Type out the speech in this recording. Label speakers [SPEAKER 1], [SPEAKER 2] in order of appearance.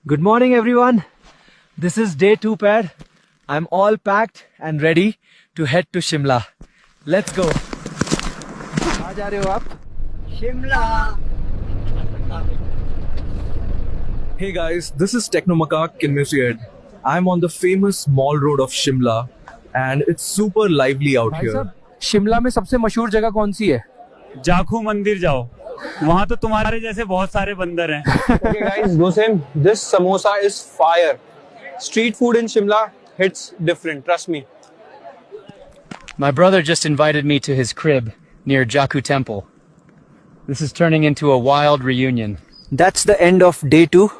[SPEAKER 1] Good morning everyone. This is day 2 pad. I'm all packed and ready to head to Shimla. Let's go. कहाँ जा रहे हो आप?
[SPEAKER 2] Shimla.
[SPEAKER 3] Hey guys, this is Technomacaque in Musead. I'm on the famous Mall Road of Shimla and it's super lively out
[SPEAKER 1] भाई
[SPEAKER 3] here.
[SPEAKER 1] साहब, शिमला में सबसे मशहूर जगह कौन सी है?
[SPEAKER 4] जाखू मंदिर जाओ, वहाँ तो तुम्हारे जैसे बहुत सारे बंदर हैं।
[SPEAKER 2] Okay guys, listen, this samosa is fire. Street food in Shimla hits different, trust me.
[SPEAKER 5] My brother just invited me to his crib near Jakku Temple. This is turning into a wild reunion.
[SPEAKER 1] That's the end of day 2.